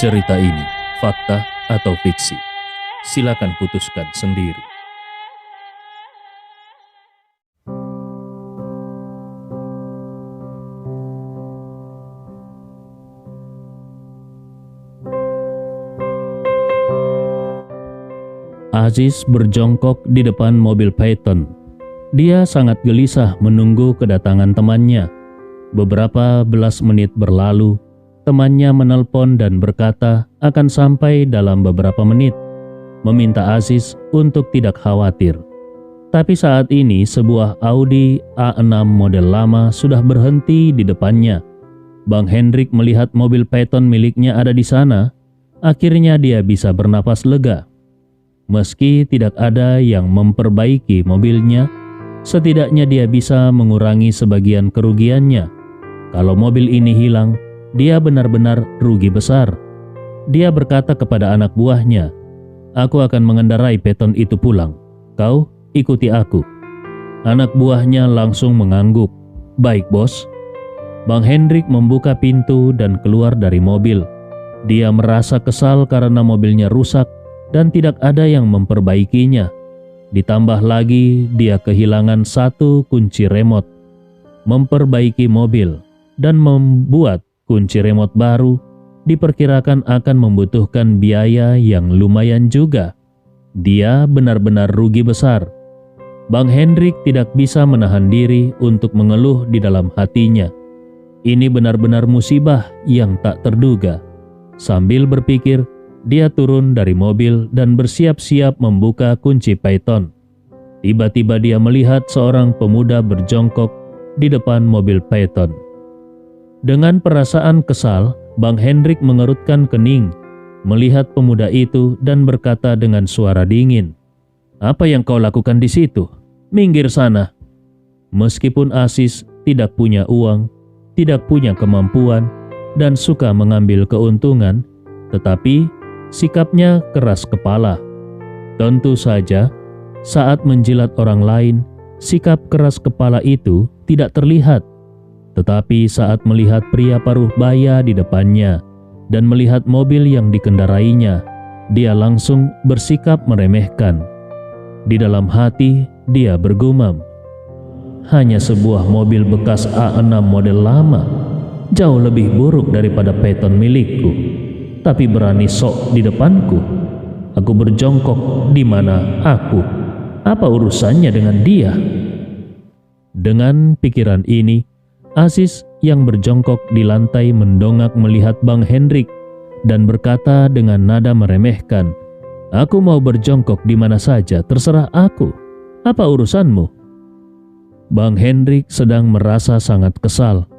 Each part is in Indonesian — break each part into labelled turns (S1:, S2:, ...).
S1: Cerita ini fakta atau fiksi? Silakan putuskan sendiri. Aziz berjongkok di depan mobil Peyton. Dia sangat gelisah menunggu kedatangan temannya. Beberapa belas menit berlalu, temannya menelpon dan berkata akan sampai dalam beberapa menit, meminta Aziz untuk tidak khawatir. Tapi saat ini sebuah Audi A6 model lama sudah berhenti di depannya. Bang Hendrik melihat mobil Peyton miliknya ada di sana. Akhirnya dia bisa bernapas lega. Meski tidak ada yang memperbaiki mobilnya, setidaknya dia bisa mengurangi sebagian kerugiannya. Kalau mobil ini hilang, dia benar-benar rugi besar. Dia berkata kepada anak buahnya, "Aku akan mengendarai Peyton itu pulang. Kau ikuti aku." Anak buahnya langsung mengangguk. "Baik, bos." Bang Hendrik membuka pintu dan keluar dari mobil. Dia merasa kesal karena mobilnya rusak dan tidak ada yang memperbaikinya. Ditambah lagi dia kehilangan satu kunci remote. Memperbaiki mobil dan membuat kunci remote baru diperkirakan akan membutuhkan biaya yang lumayan juga. Dia benar-benar rugi besar. Bang Hendrik tidak bisa menahan diri untuk mengeluh di dalam hatinya. Ini benar-benar musibah yang tak terduga. Sambil berpikir, dia turun dari mobil dan bersiap-siap membuka kunci Peyton. Tiba-tiba dia melihat seorang pemuda berjongkok di depan mobil Peyton. Dengan perasaan kesal, Bang Hendrik mengerutkan kening melihat pemuda itu dan berkata dengan suara dingin, "Apa yang kau lakukan di situ? Minggir sana." Meskipun Aziz tidak punya uang, tidak punya kemampuan, dan suka mengambil keuntungan, tetapi sikapnya keras kepala. Tentu saja, saat menjilat orang lain, sikap keras kepala itu tidak terlihat. Tetapi saat melihat pria paruh baya di depannya dan melihat mobil yang dikendarainya, dia langsung bersikap meremehkan. Di dalam hati, dia bergumam, "Hanya sebuah mobil bekas A6 model lama, jauh lebih buruk daripada Peyton milikku. Tapi berani sok di depanku. Aku berjongkok di mana aku? Apa urusannya dengan dia?" Dengan pikiran ini, Aziz yang berjongkok di lantai mendongak melihat Bang Hendrik dan berkata dengan nada meremehkan, "Aku mau berjongkok di mana saja, terserah aku. Apa urusanmu?" Bang Hendrik sedang merasa sangat kesal.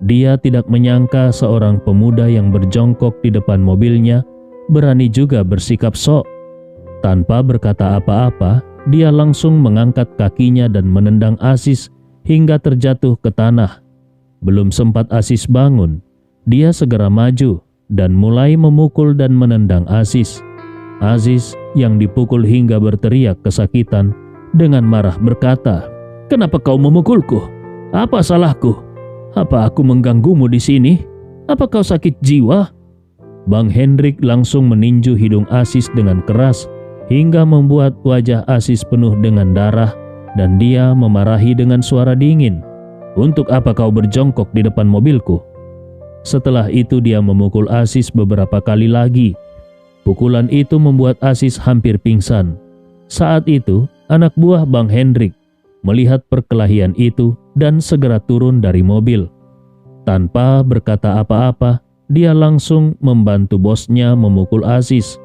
S1: Dia tidak menyangka seorang pemuda yang berjongkok di depan mobilnya berani juga bersikap sok. Tanpa berkata apa-apa, dia langsung mengangkat kakinya dan menendang Aziz hingga terjatuh ke tanah. Belum sempat Aziz bangun, dia segera maju dan mulai memukul dan menendang Aziz. Aziz yang dipukul hingga berteriak kesakitan dengan marah berkata, "Kenapa kau memukulku? Apa salahku? Apa aku mengganggumu di sini? Apa kau sakit jiwa?" Bang Hendrik langsung meninju hidung Aziz dengan keras hingga membuat wajah Aziz penuh dengan darah dan dia memarahi dengan suara dingin, "Untuk apa kau berjongkok di depan mobilku?" Setelah itu dia memukul Aziz beberapa kali lagi. Pukulan itu membuat Aziz hampir pingsan. Saat itu anak buah Bang Hendrik melihat perkelahian itu dan segera turun dari mobil. Tanpa berkata apa-apa, dia langsung membantu bosnya memukul Aziz.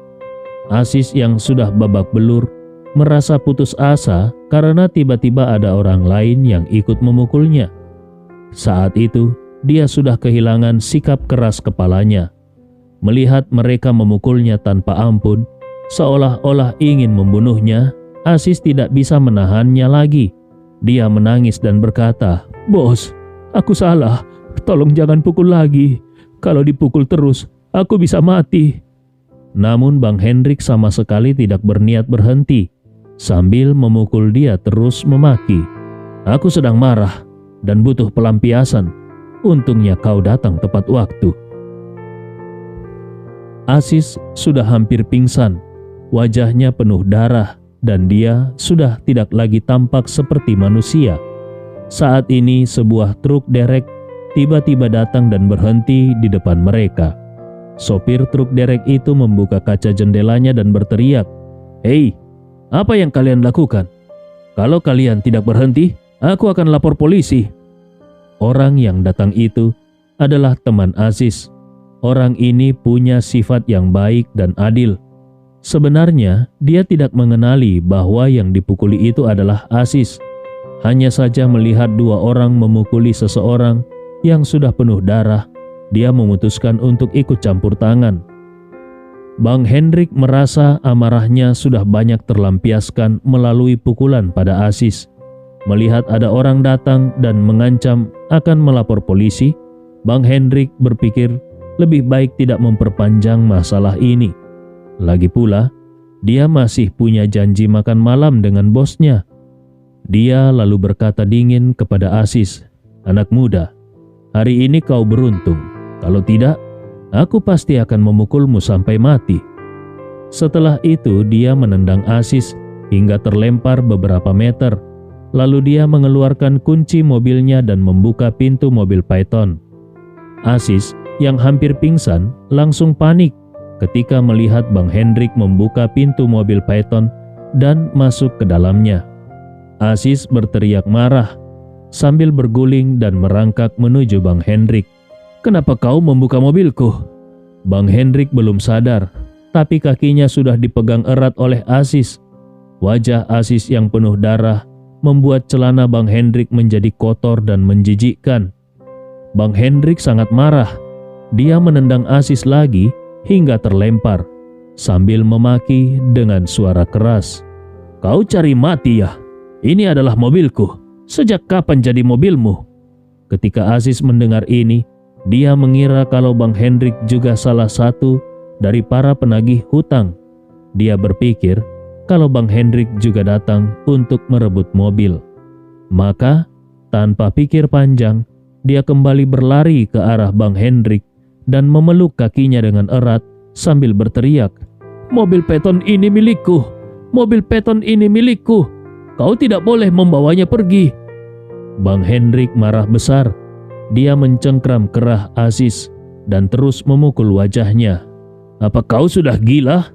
S1: Aziz yang sudah babak belur merasa putus asa karena tiba-tiba ada orang lain yang ikut memukulnya. Saat itu, dia sudah kehilangan sikap keras kepalanya. Melihat mereka memukulnya tanpa ampun, seolah-olah ingin membunuhnya, Aziz tidak bisa menahannya lagi. Dia menangis dan berkata, "Bos, aku salah. Tolong jangan pukul lagi. Kalau dipukul terus, aku bisa mati." Namun Bang Hendrik sama sekali tidak berniat berhenti. Sambil memukul dia terus memaki, "Aku sedang marah dan butuh pelampiasan. Untungnya kau datang tepat waktu." Aziz sudah hampir pingsan, wajahnya penuh darah dan dia sudah tidak lagi tampak seperti manusia. Saat ini sebuah truk derek tiba-tiba datang dan berhenti di depan mereka. Sopir truk derek itu membuka kaca jendelanya dan berteriak, "Hei, apa yang kalian lakukan? Kalau kalian tidak berhenti, aku akan lapor polisi." Orang yang datang itu adalah teman Aziz. Orang ini punya sifat yang baik dan adil. Sebenarnya dia tidak mengenali bahwa yang dipukuli itu adalah Aziz. Hanya saja melihat dua orang memukuli seseorang yang sudah penuh darah, dia memutuskan untuk ikut campur tangan. Bang Hendrik merasa amarahnya sudah banyak terlampiaskan melalui pukulan pada Aziz. Melihat ada orang datang dan mengancam akan melapor polisi, Bang Hendrik berpikir lebih baik tidak memperpanjang masalah ini. Lagi pula, dia masih punya janji makan malam dengan bosnya. Dia lalu berkata dingin kepada Aziz, "Anak muda, hari ini kau beruntung. Kalau tidak, aku pasti akan memukulmu sampai mati." Setelah itu dia menendang Aziz hingga terlempar beberapa meter. Lalu dia mengeluarkan kunci mobilnya dan membuka pintu mobil Python. Aziz yang hampir pingsan langsung panik ketika melihat Bang Hendrik membuka pintu mobil Python dan masuk ke dalamnya. Aziz berteriak marah sambil berguling dan merangkak menuju Bang Hendrik. "Kenapa kau membuka mobilku?" Bang Hendrik belum sadar, tapi kakinya sudah dipegang erat oleh Aziz. Wajah Aziz yang penuh darah membuat celana Bang Hendrik menjadi kotor dan menjijikkan. Bang Hendrik sangat marah. Dia menendang Aziz lagi hingga terlempar, sambil memaki dengan suara keras, "Kau cari mati ya? Ini adalah mobilku. Sejak kapan jadi mobilmu?" Ketika Aziz mendengar ini, dia mengira kalau Bang Hendrik juga salah satu dari para penagih hutang. Dia berpikir kalau Bang Hendrik juga datang untuk merebut mobil. Maka, tanpa pikir panjang, dia kembali berlari ke arah Bang Hendrik dan memeluk kakinya dengan erat sambil berteriak, "Mobil Python ini milikku! Mobil Python ini milikku! Kau tidak boleh membawanya pergi!" Bang Hendrik marah besar. Dia mencengkram kerah Aziz dan terus memukul wajahnya. "Apa kau sudah gila?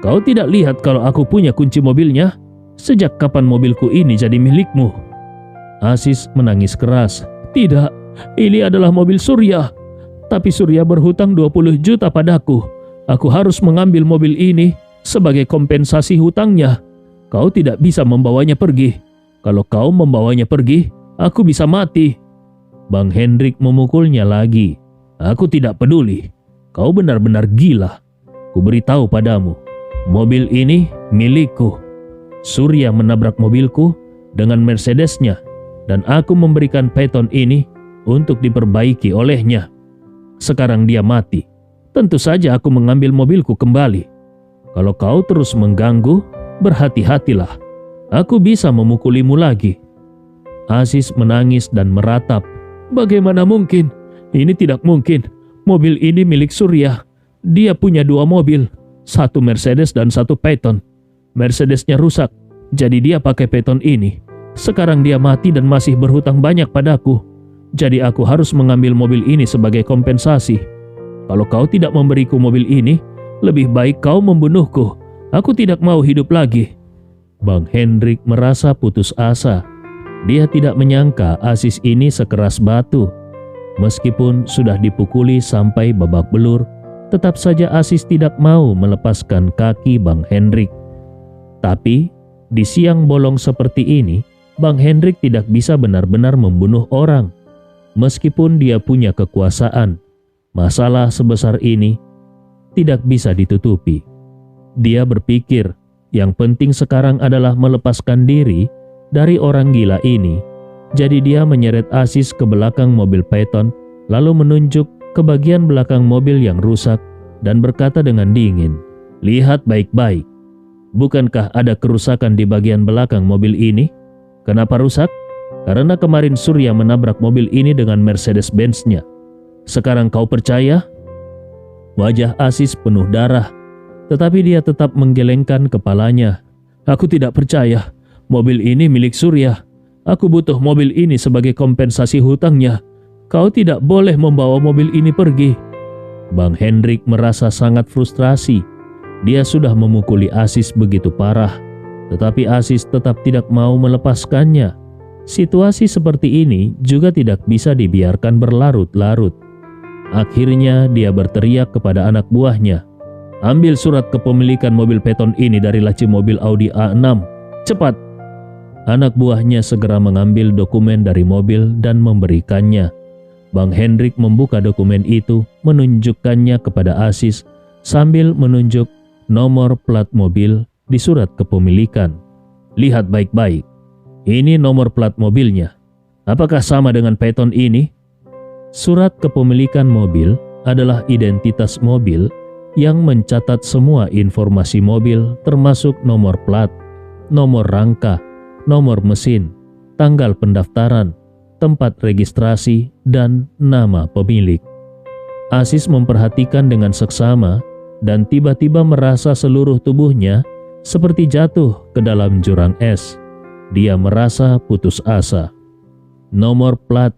S1: Kau tidak lihat kalau aku punya kunci mobilnya? Sejak kapan mobilku ini jadi milikmu?" Aziz menangis keras. "Tidak, ini adalah mobil Surya. Tapi Surya berhutang 20 juta padaku. Aku harus mengambil mobil ini sebagai kompensasi hutangnya. Kau tidak bisa membawanya pergi. Kalau kau membawanya pergi, aku bisa mati." Bang Hendrik memukulnya lagi. "Aku tidak peduli. Kau benar-benar gila. Kuberitahu padamu, mobil ini milikku. Surya menabrak mobilku dengan Mercedesnya dan aku memberikan Python ini untuk diperbaiki olehnya. Sekarang dia mati. Tentu saja aku mengambil mobilku kembali. Kalau kau terus mengganggu, berhati-hatilah. Aku bisa memukulimu lagi." Aziz menangis dan meratap. "Bagaimana mungkin? Ini tidak mungkin. Mobil ini milik Surya. Dia punya 2 mobil, satu Mercedes dan satu Python. Mercedesnya rusak, jadi dia pakai Python ini. Sekarang dia mati dan masih berhutang banyak padaku. Jadi aku harus mengambil mobil ini sebagai kompensasi. Kalau kau tidak memberiku mobil ini, lebih baik kau membunuhku. Aku tidak mau hidup lagi." Bang Hendrik merasa putus asa. Dia tidak menyangka Aziz ini sekeras batu. Meskipun sudah dipukuli sampai babak belur, tetap saja Aziz tidak mau melepaskan kaki Bang Hendrik. Tapi di siang bolong seperti ini, Bang Hendrik tidak bisa benar-benar membunuh orang. Meskipun dia punya kekuasaan, masalah sebesar ini tidak bisa ditutupi. Dia berpikir yang penting sekarang adalah melepaskan diri dari orang gila ini. Jadi dia menyeret Aziz ke belakang mobil Python, lalu menunjuk ke bagian belakang mobil yang rusak dan berkata dengan dingin, "Lihat baik-baik. Bukankah ada kerusakan di bagian belakang mobil ini? Kenapa rusak? Karena kemarin Surya menabrak mobil ini dengan Mercedes-Benz-nya. Sekarang kau percaya?" Wajah Aziz penuh darah, tetapi dia tetap menggelengkan kepalanya. "Aku tidak percaya. Mobil ini milik Surya. Aku butuh mobil ini sebagai kompensasi hutangnya. Kau tidak boleh membawa mobil ini pergi." Bang Hendrik merasa sangat frustrasi. Dia sudah memukuli Aziz begitu parah, tetapi Aziz tetap tidak mau melepaskannya. Situasi seperti ini juga tidak bisa dibiarkan berlarut-larut. Akhirnya dia berteriak kepada anak buahnya, "Ambil surat kepemilikan mobil Phaeton ini dari laci mobil Audi A6. Cepat!" Anak buahnya segera mengambil dokumen dari mobil dan memberikannya. Bang Hendrik membuka dokumen itu, menunjukkannya kepada Aziz sambil menunjuk nomor plat mobil di surat kepemilikan. "Lihat baik-baik. Ini nomor plat mobilnya. Apakah sama dengan Phaeton ini?" Surat kepemilikan mobil adalah identitas mobil yang mencatat semua informasi mobil termasuk nomor plat, nomor rangka, nomor mesin, tanggal pendaftaran, tempat registrasi, dan nama pemilik. Aziz memperhatikan dengan seksama dan tiba-tiba merasa seluruh tubuhnya seperti jatuh ke dalam jurang es. Dia merasa putus asa. Nomor plat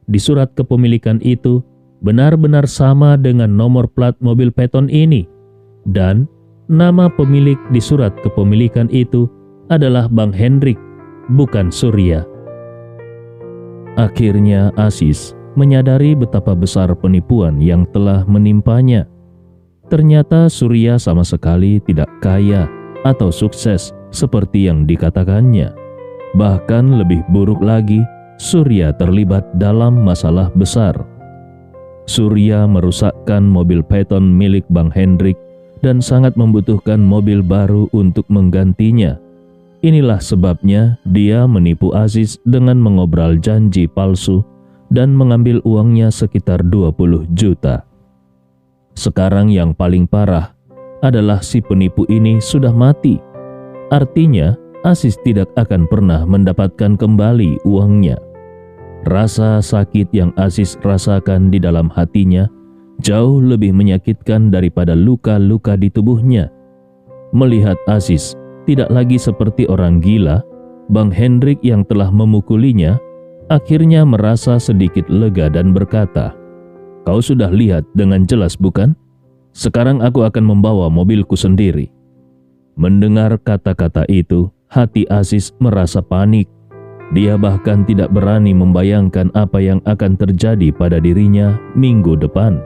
S1: di surat kepemilikan itu benar-benar sama dengan nomor plat mobil Phaeton ini, dan nama pemilik di surat kepemilikan itu adalah Bang Hendrik, bukan Surya. Akhirnya Aziz menyadari betapa besar penipuan yang telah menimpanya. Ternyata Surya sama sekali tidak kaya atau sukses seperti yang dikatakannya. Bahkan lebih buruk lagi, Surya terlibat dalam masalah besar. Surya merusakkan mobil Phaeton milik Bang Hendrik dan sangat membutuhkan mobil baru untuk menggantinya. Inilah sebabnya dia menipu Aziz dengan mengobrol janji palsu dan mengambil uangnya sekitar 20 juta. Sekarang yang paling parah adalah si penipu ini sudah mati. Artinya, Aziz tidak akan pernah mendapatkan kembali uangnya. Rasa sakit yang Aziz rasakan di dalam hatinya jauh lebih menyakitkan daripada luka-luka di tubuhnya. Melihat Aziz tidak lagi seperti orang gila, Bang Hendrik yang telah memukulinya akhirnya merasa sedikit lega dan berkata, "Kau sudah lihat dengan jelas bukan? Sekarang aku akan membawa mobilku sendiri." Mendengar kata-kata itu, hati Aziz merasa panik. Dia bahkan tidak berani membayangkan apa yang akan terjadi pada dirinya minggu depan.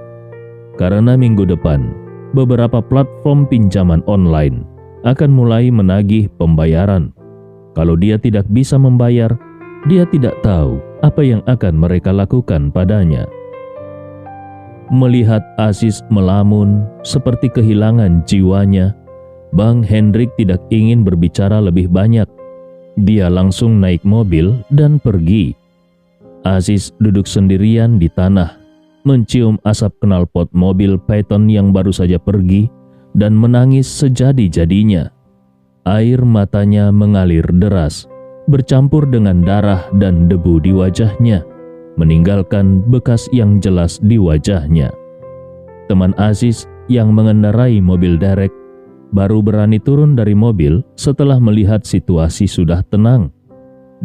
S1: Karena minggu depan, beberapa platform pinjaman online akan mulai menagih pembayaran. Kalau dia tidak bisa membayar, dia tidak tahu apa yang akan mereka lakukan padanya. Melihat Aziz melamun seperti kehilangan jiwanya, Bang Hendrik tidak ingin berbicara lebih banyak. Dia langsung naik mobil dan pergi. Aziz duduk sendirian di tanah, mencium asap knalpot mobil Phaeton yang baru saja pergi dan menangis sejadi-jadinya. Air matanya mengalir deras, bercampur dengan darah dan debu di wajahnya, meninggalkan bekas yang jelas di wajahnya. Teman Aziz yang mengendarai mobil derek baru berani turun dari mobil setelah melihat situasi sudah tenang.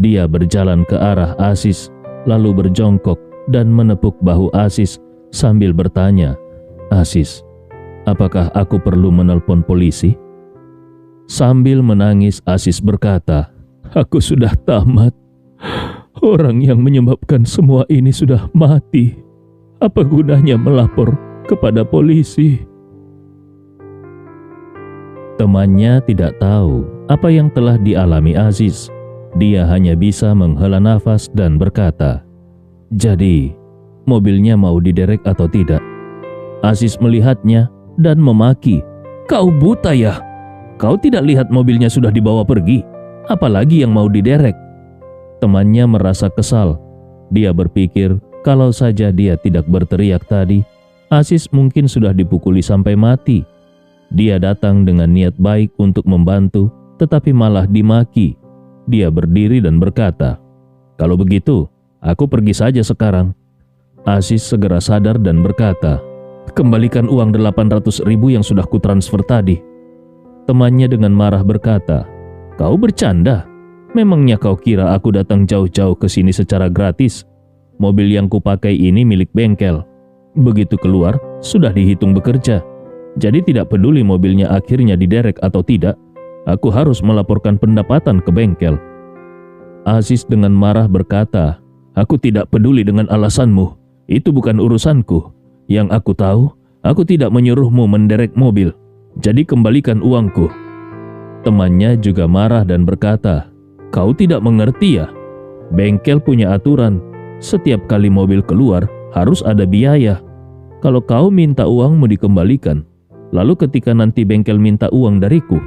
S1: Dia berjalan ke arah Aziz, lalu berjongkok dan menepuk bahu Aziz sambil bertanya, "Aziz, apakah aku perlu menelpon polisi?" Sambil menangis Aziz berkata, "Aku sudah tamat. Orang yang menyebabkan semua ini sudah mati. Apa gunanya melapor kepada polisi?" Temannya tidak tahu apa yang telah dialami Aziz. Dia hanya bisa menghela nafas dan berkata, "Jadi, mobilnya mau diderek atau tidak?" Aziz melihatnya dan memaki, "Kau buta ya? Kau tidak lihat mobilnya sudah dibawa pergi? Apalagi yang mau diderek?" Temannya merasa kesal. Dia berpikir kalau saja dia tidak berteriak tadi, Aziz mungkin sudah dipukuli sampai mati. Dia datang dengan niat baik untuk membantu, tetapi malah dimaki. Dia berdiri dan berkata, "Kalau begitu, aku pergi saja sekarang." Aziz segera sadar dan berkata, kembalikan uang 800.000 yang sudah kutransfer tadi. Temannya dengan marah berkata, kau bercanda? Memangnya kau kira aku datang jauh-jauh ke sini secara gratis? Mobil yang kupakai ini milik bengkel. Begitu keluar, sudah dihitung bekerja. Jadi tidak peduli mobilnya akhirnya diderek atau tidak, aku harus melaporkan pendapatan ke bengkel. Aziz dengan marah berkata, aku tidak peduli dengan alasanmu. Itu bukan urusanku. Yang aku tahu, aku tidak menyuruhmu menderek mobil. Jadi kembalikan uangku. Temannya juga marah dan berkata, kau tidak mengerti ya? Bengkel punya aturan. Setiap kali mobil keluar, harus ada biaya. Kalau kau minta uangmu dikembalikan, lalu ketika nanti bengkel minta uang dariku,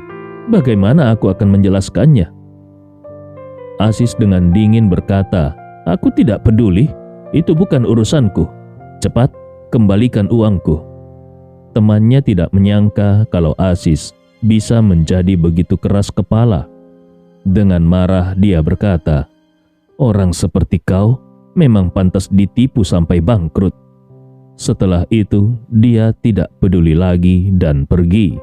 S1: bagaimana aku akan menjelaskannya? Aziz dengan dingin berkata, aku tidak peduli. Itu bukan urusanku. Cepat, kembalikan uangku. Temannya tidak menyangka kalau Aziz bisa menjadi begitu keras kepala. Dengan marah dia berkata, orang seperti kau memang pantas ditipu sampai bangkrut. Setelah itu dia tidak peduli lagi dan pergi.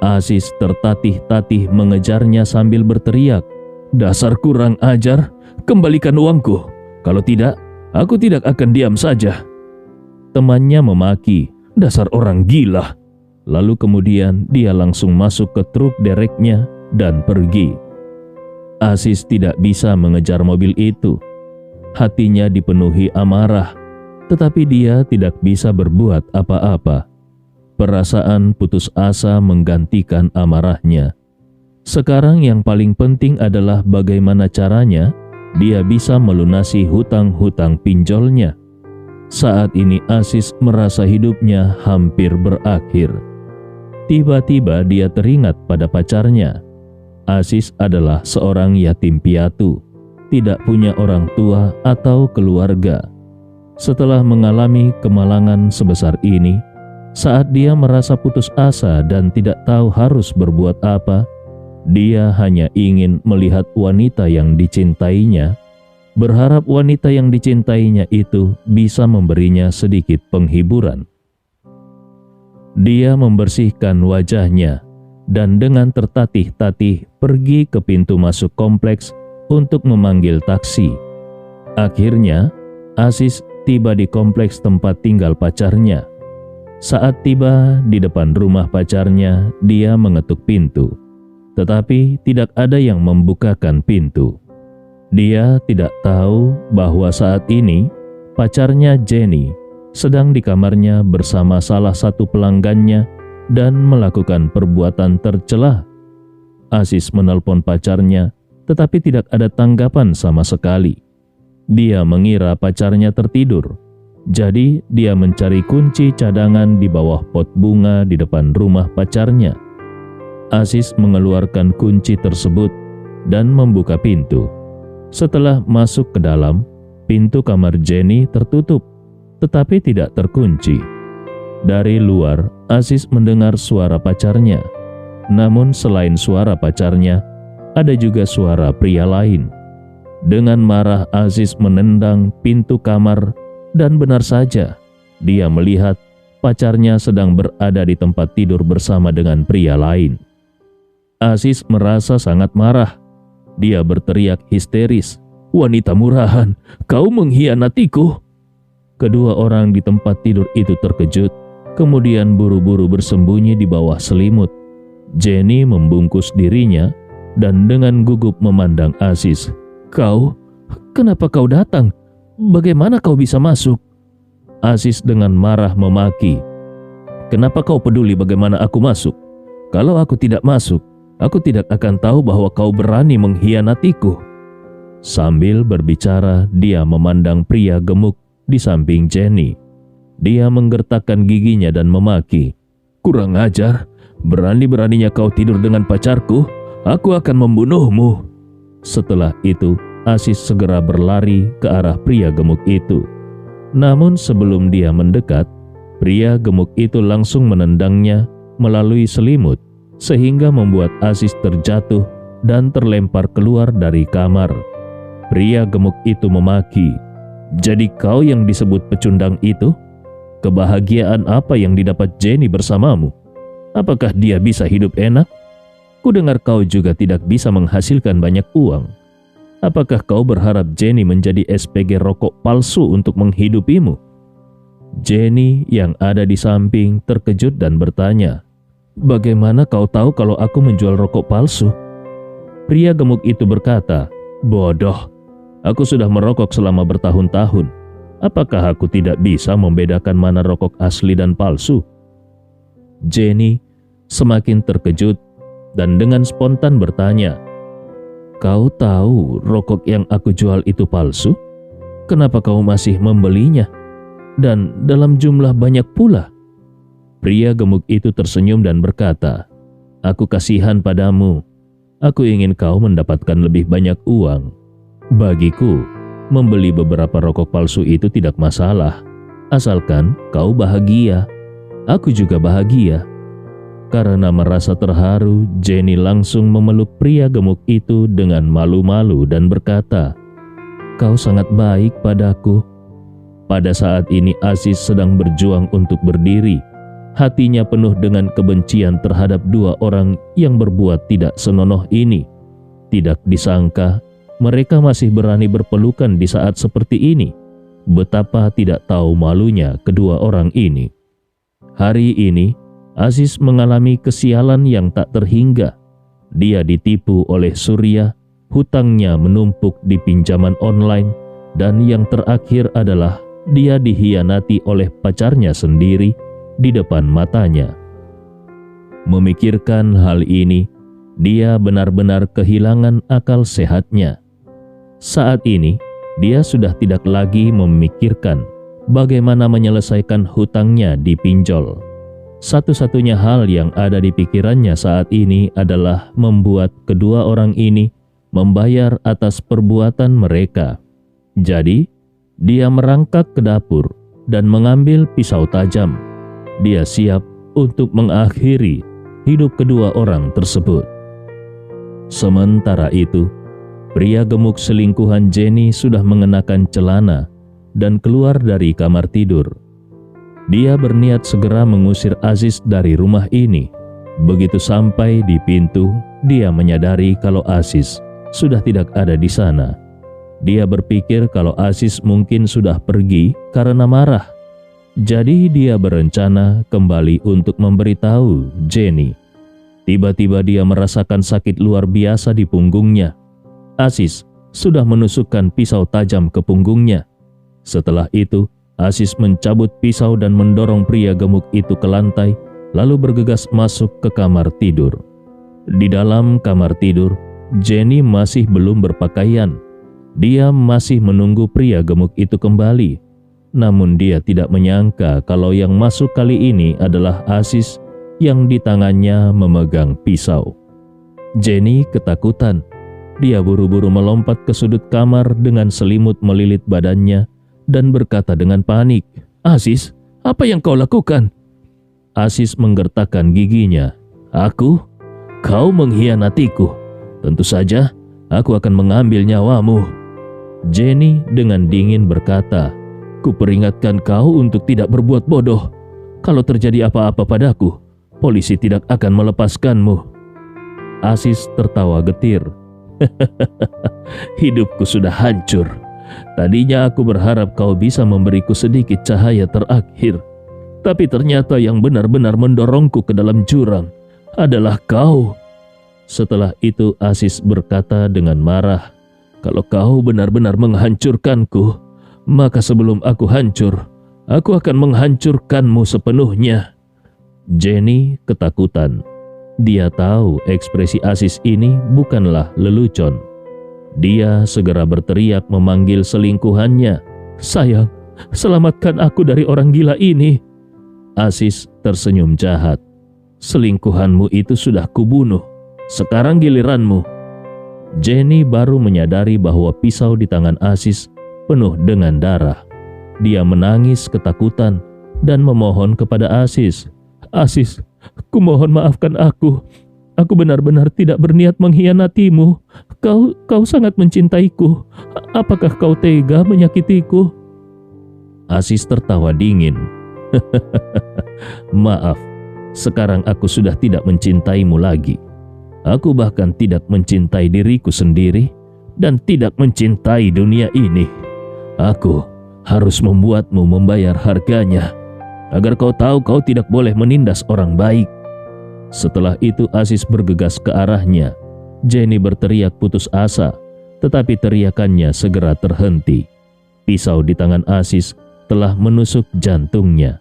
S1: Aziz tertatih-tatih mengejarnya sambil berteriak, dasar kurang ajar, kembalikan uangku. Kalau tidak, aku tidak akan diam saja. Temannya memaki, dasar orang gila. Lalu kemudian dia langsung masuk ke truk dereknya dan pergi. Aziz tidak bisa mengejar mobil itu. Hatinya dipenuhi amarah, tetapi dia tidak bisa berbuat apa-apa. Perasaan putus asa menggantikan amarahnya. Sekarang yang paling penting adalah bagaimana caranya dia bisa melunasi hutang-hutang pinjolnya. Saat ini Aziz merasa hidupnya hampir berakhir. Tiba-tiba dia teringat pada pacarnya. Aziz adalah seorang yatim piatu, tidak punya orang tua atau keluarga. Setelah mengalami kemalangan sebesar ini, saat dia merasa putus asa dan tidak tahu harus berbuat apa, dia hanya ingin melihat wanita yang dicintainya, berharap wanita yang dicintainya itu bisa memberinya sedikit penghiburan. Dia membersihkan wajahnya dan dengan tertatih-tatih pergi ke pintu masuk kompleks untuk memanggil taksi. Akhirnya, Aziz tiba di kompleks tempat tinggal pacarnya. Saat tiba di depan rumah pacarnya, dia mengetuk pintu. Tetapi tidak ada yang membukakan pintu. Dia tidak tahu bahwa saat ini pacarnya Jenny sedang di kamarnya bersama salah satu pelanggannya dan melakukan perbuatan tercela. Aziz menelpon pacarnya, tetapi tidak ada tanggapan sama sekali. Dia mengira pacarnya tertidur. Jadi dia mencari kunci cadangan di bawah pot bunga di depan rumah pacarnya. Aziz mengeluarkan kunci tersebut dan membuka pintu. Setelah masuk ke dalam, pintu kamar Jenny tertutup, tetapi tidak terkunci. Dari luar, Aziz mendengar suara pacarnya. Namun selain suara pacarnya, ada juga suara pria lain. Dengan marah Aziz menendang pintu kamar dan benar saja, dia melihat pacarnya sedang berada di tempat tidur bersama dengan pria lain. Aziz merasa sangat marah. Dia berteriak histeris, wanita murahan, kau mengkhianatiku. Kedua orang di tempat tidur itu terkejut, kemudian buru-buru bersembunyi di bawah selimut. Jenny membungkus dirinya dan dengan gugup memandang Aziz. Kau, kenapa kau datang? Bagaimana kau bisa masuk? Aziz dengan marah memaki. Kenapa kau peduli bagaimana aku masuk? Kalau aku tidak masuk, aku tidak akan tahu bahwa kau berani mengkhianatiku. Sambil berbicara, dia memandang pria gemuk di samping Jenny. Dia menggertakkan giginya dan memaki. Kurang ajar, berani-beraninya kau tidur dengan pacarku, aku akan membunuhmu. Setelah itu, Aziz segera berlari ke arah pria gemuk itu. Namun sebelum dia mendekat, pria gemuk itu langsung menendangnya melalui selimut, sehingga membuat Aziz terjatuh dan terlempar keluar dari kamar. Pria gemuk itu memaki, jadi kau yang disebut pecundang itu? Kebahagiaan apa yang didapat Jenny bersamamu? Apakah dia bisa hidup enak? Kudengar kau juga tidak bisa menghasilkan banyak uang. Apakah kau berharap Jenny menjadi SPG rokok palsu untuk menghidupimu?" Jenny yang ada di samping terkejut dan bertanya, "Bagaimana kau tahu kalau aku menjual rokok palsu?" Pria gemuk itu berkata, "Bodoh, aku sudah merokok selama bertahun-tahun. Apakah aku tidak bisa membedakan mana rokok asli dan palsu?" Jenny semakin terkejut dan dengan spontan bertanya, "Kau tahu rokok yang aku jual itu palsu? Kenapa kau masih membelinya? Dan dalam jumlah banyak pula?" Pria gemuk itu tersenyum dan berkata, "Aku kasihan padamu. Aku ingin kau mendapatkan lebih banyak uang. Bagiku, membeli beberapa rokok palsu itu tidak masalah, asalkan kau bahagia. Aku juga bahagia." Karena merasa terharu, Jenny langsung memeluk pria gemuk itu dengan malu-malu dan berkata, "Kau sangat baik padaku." Pada saat ini Aziz sedang berjuang untuk berdiri. Hatinya penuh dengan kebencian terhadap dua orang yang berbuat tidak senonoh ini. Tidak disangka mereka masih berani berpelukan di saat seperti ini. Betapa tidak tahu malunya kedua orang ini. Hari ini Aziz mengalami kesialan yang tak terhingga. Dia ditipu oleh Surya, hutangnya menumpuk di pinjaman online, dan yang terakhir adalah dia dihianati oleh pacarnya sendiri di depan matanya. Memikirkan hal ini, dia benar-benar kehilangan akal sehatnya. Saat ini, dia sudah tidak lagi memikirkan bagaimana menyelesaikan hutangnya di pinjol. Satu-satunya hal yang ada di pikirannya saat ini adalah membuat kedua orang ini membayar atas perbuatan mereka. Jadi, dia merangkak ke dapur dan mengambil pisau tajam. Dia siap untuk mengakhiri hidup kedua orang tersebut. Sementara itu, pria gemuk selingkuhan Jenny sudah mengenakan celana dan keluar dari kamar tidur. Dia berniat segera mengusir Aziz dari rumah ini. Begitu sampai di pintu, dia menyadari kalau Aziz sudah tidak ada di sana. Dia berpikir kalau Aziz mungkin sudah pergi karena marah. Jadi dia berencana kembali untuk memberitahu Jenny. Tiba-tiba dia merasakan sakit luar biasa di punggungnya. Aziz sudah menusukkan pisau tajam ke punggungnya. Setelah itu, Aziz mencabut pisau dan mendorong pria gemuk itu ke lantai, lalu bergegas masuk ke kamar tidur. Di dalam kamar tidur, Jenny masih belum berpakaian. Dia masih menunggu pria gemuk itu kembali. Namun dia tidak menyangka kalau yang masuk kali ini adalah Aziz yang di tangannya memegang pisau. Jenny ketakutan. Dia buru-buru melompat ke sudut kamar dengan selimut melilit badannya dan berkata dengan panik, "Aziz, apa yang kau lakukan?" Aziz menggertakkan giginya. "Aku? Kau mengkhianatiku. Tentu saja aku akan mengambil nyawamu." Jenny dengan dingin berkata, "Kuperingatkan kau untuk tidak berbuat bodoh. Kalau terjadi apa-apa padaku, polisi tidak akan melepaskanmu." Aziz tertawa getir. "Hidupku sudah hancur. Tadinya aku berharap kau bisa memberiku sedikit cahaya terakhir. Tapi ternyata yang benar-benar mendorongku ke dalam jurang adalah kau." Setelah itu Aziz berkata dengan marah, "Kalau kau benar-benar menghancurkanku, maka sebelum aku hancur, aku akan menghancurkanmu sepenuhnya." Jenny ketakutan. Dia tahu ekspresi Aziz ini bukanlah lelucon. Dia segera berteriak memanggil selingkuhannya, "Sayang, selamatkan aku dari orang gila ini." Aziz tersenyum jahat. "Selingkuhanmu itu sudah kubunuh. Sekarang giliranmu." Jenny baru menyadari bahwa pisau di tangan Aziz penuh dengan darah. Dia menangis ketakutan dan memohon kepada Aziz, "Aziz, kumohon maafkan aku. Aku benar-benar tidak berniat mengkhianatimu. Kau sangat mencintaiku. Apakah kau tega menyakitiku?" Aziz tertawa dingin. Maaf, sekarang aku sudah tidak mencintaimu lagi. Aku bahkan tidak mencintai diriku sendiri dan tidak mencintai dunia ini. Aku harus membuatmu membayar harganya agar kau tahu kau tidak boleh menindas orang baik. Setelah itu Aziz bergegas ke arahnya. Jenny berteriak putus asa, tetapi teriakannya segera terhenti. Pisau di tangan Aziz telah menusuk jantungnya.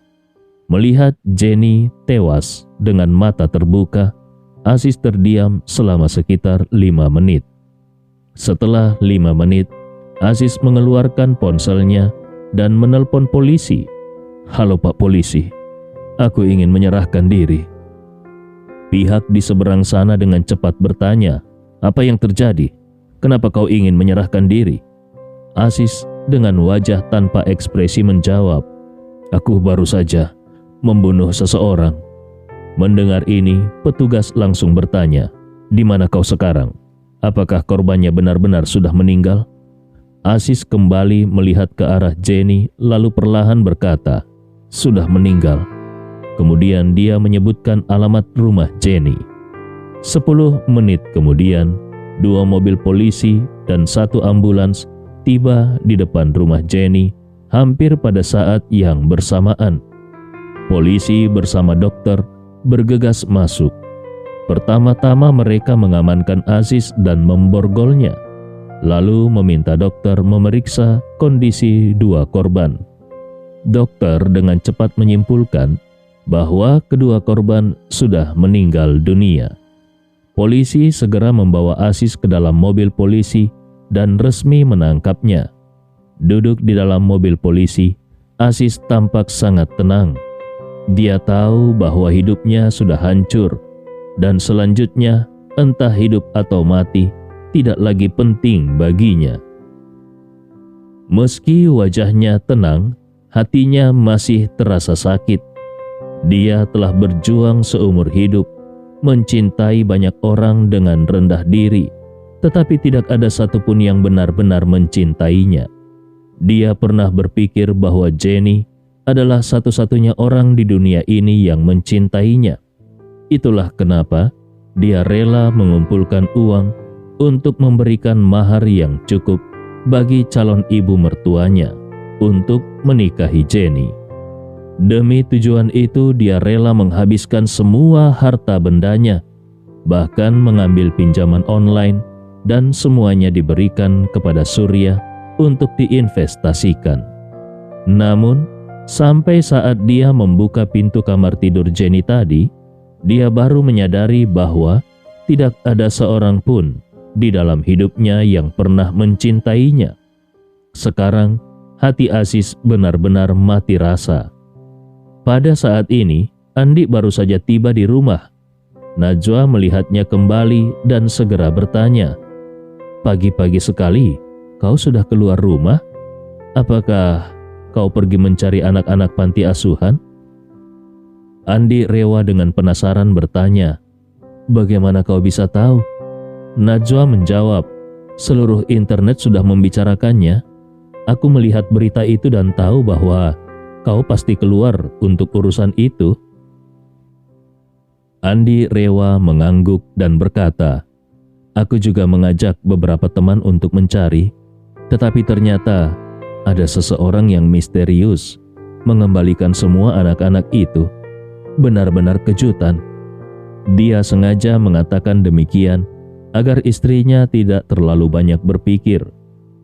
S1: Melihat Jenny tewas dengan mata terbuka, Aziz terdiam selama sekitar 5 menit. Setelah 5 menit, Aziz mengeluarkan ponselnya dan menelpon polisi. "Halo Pak Polisi, aku ingin menyerahkan diri." Pihak di seberang sana dengan cepat bertanya, "Apa yang terjadi? Kenapa kau ingin menyerahkan diri?" Aziz dengan wajah tanpa ekspresi menjawab, "Aku baru saja membunuh seseorang." Mendengar ini, petugas langsung bertanya, "Di mana kau sekarang? Apakah korbannya benar-benar sudah meninggal?" Aziz kembali melihat ke arah Jenny lalu perlahan berkata, "Sudah meninggal." Kemudian dia menyebutkan alamat rumah Jenny. 10 menit kemudian, 2 mobil polisi dan 1 ambulans tiba di depan rumah Jenny hampir pada saat yang bersamaan. Polisi bersama dokter bergegas masuk. Pertama-tama mereka mengamankan Aziz dan memborgolnya, lalu meminta dokter memeriksa kondisi 2 korban. Dokter dengan cepat menyimpulkan bahwa kedua korban sudah meninggal dunia. Polisi segera membawa Aziz ke dalam mobil polisi dan resmi menangkapnya. Duduk di dalam mobil polisi, Aziz tampak sangat tenang. Dia tahu bahwa hidupnya sudah hancur dan selanjutnya entah hidup atau mati tidak lagi penting baginya. Meski wajahnya tenang, hatinya masih terasa sakit. Dia telah berjuang seumur hidup, mencintai banyak orang dengan rendah diri, tetapi tidak ada satupun yang benar-benar mencintainya. Dia pernah berpikir bahwa Jenny adalah satu-satunya orang di dunia ini yang mencintainya. Itulah kenapa dia rela mengumpulkan uang untuk memberikan mahar yang cukup bagi calon ibu mertuanya untuk menikahi Jenny. Demi tujuan itu dia rela menghabiskan semua harta bendanya, bahkan mengambil pinjaman online dan semuanya diberikan kepada Surya untuk diinvestasikan. Namun, sampai saat dia membuka pintu kamar tidur Jenny tadi, dia baru menyadari bahwa tidak ada seorang pun di dalam hidupnya yang pernah mencintainya. Sekarang, hati Aziz benar-benar mati rasa. Pada saat ini, Andi baru saja tiba di rumah. Najwa melihatnya kembali dan segera bertanya, "Pagi-pagi sekali, kau sudah keluar rumah? Apakah kau pergi mencari anak-anak panti asuhan?" Andi rewel dengan penasaran bertanya, "Bagaimana kau bisa tahu?" Najwa menjawab, "Seluruh internet sudah membicarakannya. Aku melihat berita itu dan tahu bahwa kau pasti keluar untuk urusan itu." Andi rewel mengangguk dan berkata, "Aku juga mengajak beberapa teman untuk mencari, tetapi ternyata ada seseorang yang misterius mengembalikan semua anak-anak itu. Benar-benar kejutan." Dia sengaja mengatakan demikian agar istrinya tidak terlalu banyak berpikir.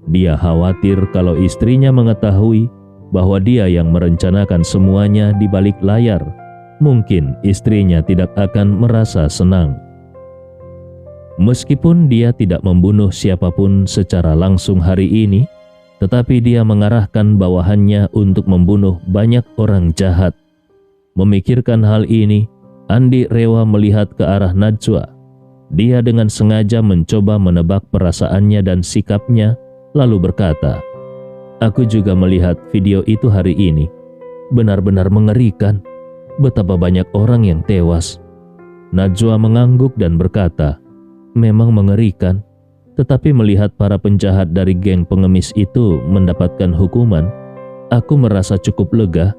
S1: Dia khawatir kalau istrinya mengetahui bahwa dia yang merencanakan semuanya di balik layar, mungkin istrinya tidak akan merasa senang. Meskipun dia tidak membunuh siapapun secara langsung hari ini, tetapi dia mengarahkan bawahannya untuk membunuh banyak orang jahat. Memikirkan hal ini, Andi rewel melihat ke arah Najwa. Dia dengan sengaja mencoba menebak perasaannya dan sikapnya, lalu berkata, "Aku juga melihat video itu hari ini. Benar-benar mengerikan. Betapa banyak orang yang tewas." Najwa mengangguk dan berkata, "Memang mengerikan, tetapi melihat para penjahat dari geng pengemis itu mendapatkan hukuman, aku merasa cukup lega.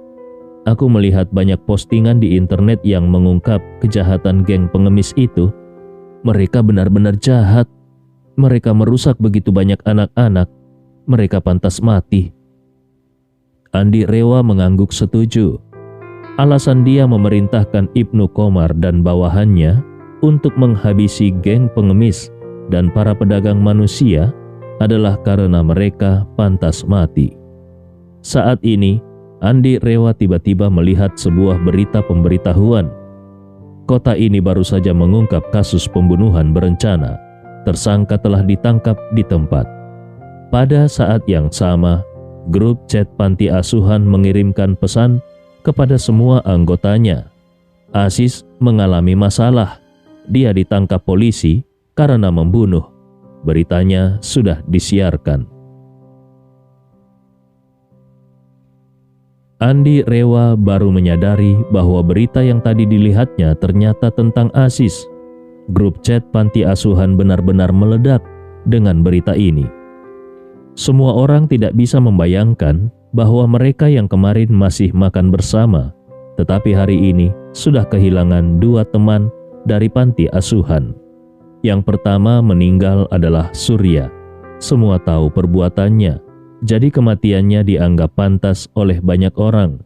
S1: aku melihat banyak postingan di internet yang mengungkap kejahatan geng pengemis itu. Mereka benar-benar jahat. Mereka merusak begitu banyak anak-anak. Mereka pantas mati." Andi Rewa mengangguk setuju. Alasan dia memerintahkan Ibnu Qomar dan bawahannya untuk menghabisi geng pengemis dan para pedagang manusia adalah karena mereka pantas mati. Saat ini, Andi Rewa tiba-tiba melihat sebuah berita pemberitahuan. Kota ini baru saja mengungkap kasus pembunuhan berencana. Tersangka telah ditangkap di tempat. Pada saat yang sama, grup chat panti asuhan mengirimkan pesan kepada semua anggotanya. Aziz mengalami masalah. Dia ditangkap polisi karena membunuh. Beritanya sudah disiarkan. Andi Rewa baru menyadari bahwa berita yang tadi dilihatnya ternyata tentang Aziz. Grup chat panti asuhan benar-benar meledak dengan berita ini. Semua orang tidak bisa membayangkan bahwa mereka yang kemarin masih makan bersama, tetapi hari ini sudah kehilangan 2 teman dari panti asuhan. Yang pertama meninggal adalah Surya. Semua tahu perbuatannya, jadi kematiannya dianggap pantas oleh banyak orang.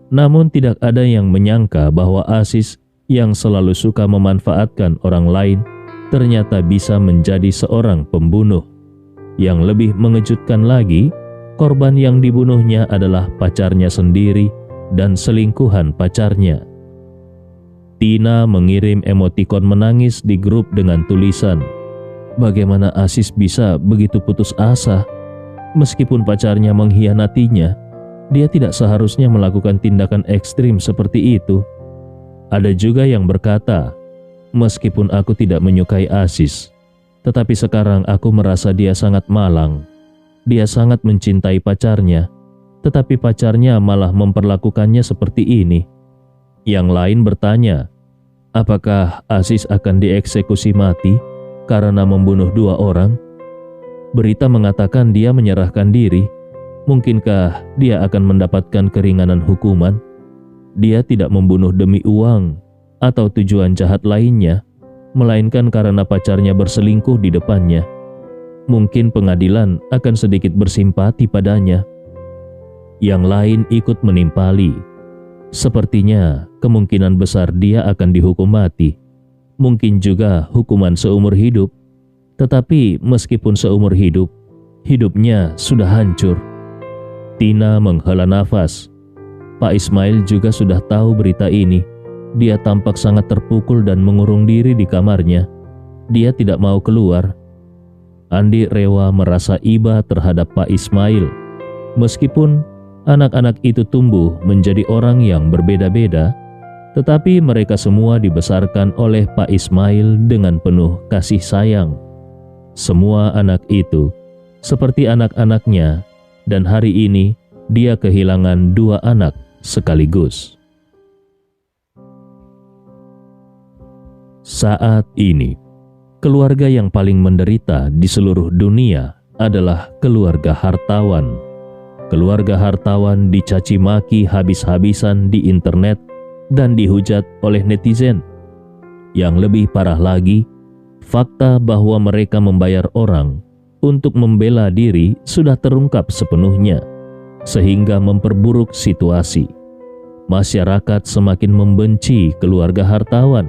S1: Namun tidak ada yang menyangka bahwa Aziz yang selalu suka memanfaatkan orang lain ternyata bisa menjadi seorang pembunuh. Yang lebih mengejutkan lagi, korban yang dibunuhnya adalah pacarnya sendiri dan selingkuhan pacarnya. Tina mengirim emotikon menangis di grup dengan tulisan, "Bagaimana Aziz bisa begitu putus asa? Meskipun pacarnya mengkhianatinya, dia tidak seharusnya melakukan tindakan ekstrim seperti itu." Ada juga yang berkata, "Meskipun aku tidak menyukai Aziz, tetapi sekarang aku merasa dia sangat malang. Dia sangat mencintai pacarnya, tetapi pacarnya malah memperlakukannya seperti ini." Yang lain bertanya, apakah Aziz akan dieksekusi mati karena membunuh 2 orang? Berita mengatakan dia menyerahkan diri. Mungkinkah dia akan mendapatkan keringanan hukuman? Dia tidak membunuh demi uang atau tujuan jahat lainnya, melainkan karena pacarnya berselingkuh di depannya. Mungkin pengadilan akan sedikit bersimpati padanya. Yang lain ikut menimpali. Sepertinya kemungkinan besar dia akan dihukum mati. Mungkin juga hukuman seumur hidup. Tetapi meskipun seumur hidup, hidupnya sudah hancur. Tina menghela nafas. Pak Ismail juga sudah tahu berita ini. Dia tampak sangat terpukul dan mengurung diri di kamarnya. Dia tidak mau keluar. Andi Rewa merasa iba terhadap Pak Ismail. Meskipun anak-anak itu tumbuh menjadi orang yang berbeda-beda, tetapi mereka semua dibesarkan oleh Pak Ismail dengan penuh kasih sayang. Semua anak itu seperti anak-anaknya, dan hari ini dia kehilangan 2 anak sekaligus. Saat ini, keluarga yang paling menderita di seluruh dunia adalah keluarga hartawan. Keluarga hartawan dicaci maki habis-habisan di internet dan dihujat oleh netizen. Yang lebih parah lagi, fakta bahwa mereka membayar orang untuk membela diri sudah terungkap sepenuhnya, sehingga memperburuk situasi. Masyarakat semakin membenci keluarga hartawan.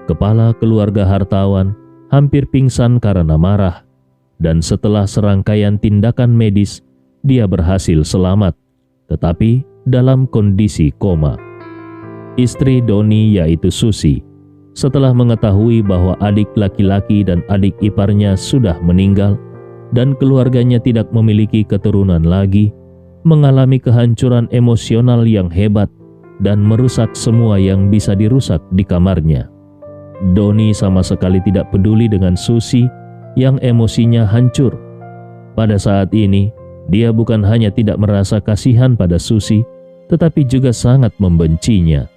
S1: Kepala keluarga hartawan hampir pingsan karena marah, dan setelah serangkaian tindakan medis, dia berhasil selamat, tetapi dalam kondisi koma. Istri Doni, yaitu Susi, setelah mengetahui bahwa adik laki-laki dan adik iparnya sudah meninggal dan keluarganya tidak memiliki keturunan lagi, mengalami kehancuran emosional yang hebat dan merusak semua yang bisa dirusak di kamarnya. Doni sama sekali tidak peduli dengan Susi yang emosinya hancur. Pada saat ini, dia bukan hanya tidak merasa kasihan pada Susi, tetapi juga sangat membencinya.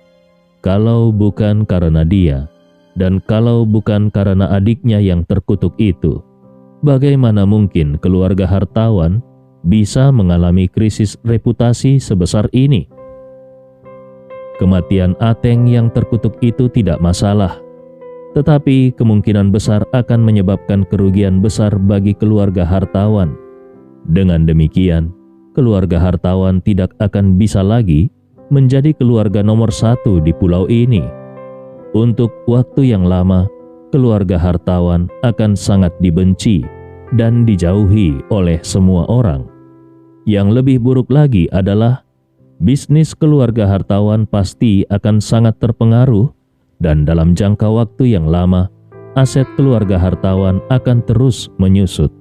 S1: Kalau bukan karena dia, dan kalau bukan karena adiknya yang terkutuk itu, bagaimana mungkin keluarga hartawan bisa mengalami krisis reputasi sebesar ini? Kematian Ateng yang terkutuk itu tidak masalah, tetapi kemungkinan besar akan menyebabkan kerugian besar bagi keluarga hartawan. Dengan demikian, keluarga hartawan tidak akan bisa lagi menjadi keluarga nomor satu di pulau ini. Untuk waktu yang lama, keluarga hartawan akan sangat dibenci dan dijauhi oleh semua orang. Yang lebih buruk lagi adalah bisnis keluarga hartawan pasti akan sangat terpengaruh, dan dalam jangka waktu yang lama, aset keluarga hartawan akan terus menyusut.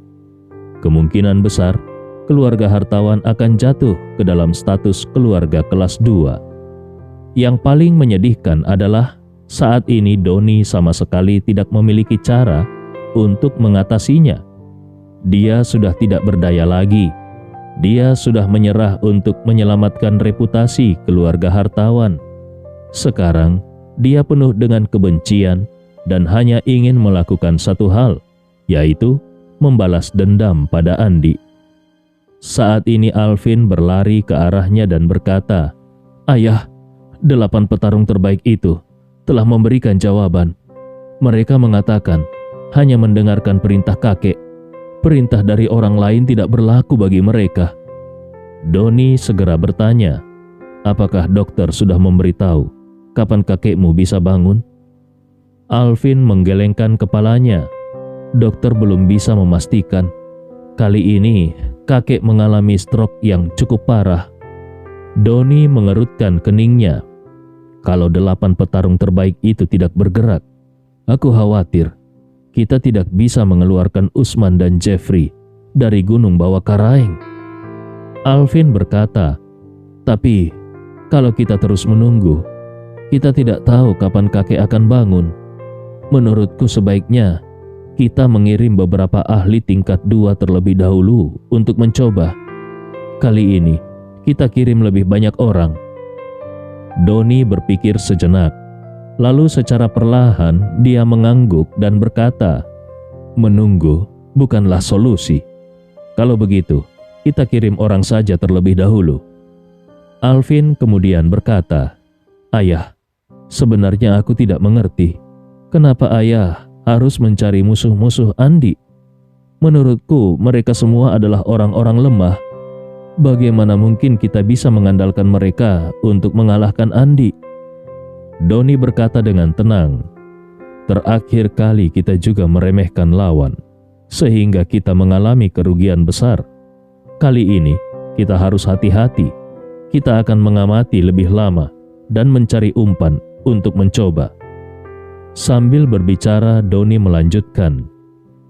S1: Kemungkinan besar, keluarga hartawan akan jatuh ke dalam status keluarga kelas 2. Yang paling menyedihkan adalah saat ini Doni sama sekali tidak memiliki cara untuk mengatasinya. Dia sudah tidak berdaya lagi. Dia sudah menyerah untuk menyelamatkan reputasi keluarga hartawan. Sekarang, dia penuh dengan kebencian dan hanya ingin melakukan satu hal, yaitu membalas dendam pada Andi. Saat ini Alvin berlari ke arahnya dan berkata, "Ayah, 8 petarung terbaik itu telah memberikan jawaban. Mereka mengatakan hanya mendengarkan perintah kakek. Perintah dari orang lain tidak berlaku bagi mereka." Doni segera bertanya, "Apakah dokter sudah memberitahu kapan kakekmu bisa bangun?" Alvin menggelengkan kepalanya. Dokter belum bisa memastikan. Kali ini kakek mengalami stroke yang cukup parah. Doni mengerutkan keningnya. Kalau 8 petarung terbaik itu tidak bergerak, aku khawatir kita tidak bisa mengeluarkan Usman dan Jeffrey dari Gunung Bawah Karaeng. Alvin berkata, "Tapi kalau kita terus menunggu, kita tidak tahu kapan kakek akan bangun. Menurutku sebaiknya kita mengirim beberapa ahli tingkat 2 terlebih dahulu untuk mencoba. Kali ini kita kirim lebih banyak orang." Doni berpikir sejenak. Lalu secara perlahan dia mengangguk dan berkata, "Menunggu bukanlah solusi. Kalau begitu, kita kirim orang saja terlebih dahulu." Alvin kemudian berkata, "Ayah, sebenarnya aku tidak mengerti. Kenapa ayah harus mencari musuh-musuh Andi? Menurutku mereka semua adalah orang-orang lemah. Bagaimana mungkin kita bisa mengandalkan mereka untuk mengalahkan Andi?" Doni berkata dengan tenang, "Terakhir kali kita juga meremehkan lawan, sehingga kita mengalami kerugian besar. Kali ini kita harus hati-hati. Kita akan mengamati lebih lama dan mencari umpan untuk mencoba." Sambil berbicara, Doni melanjutkan,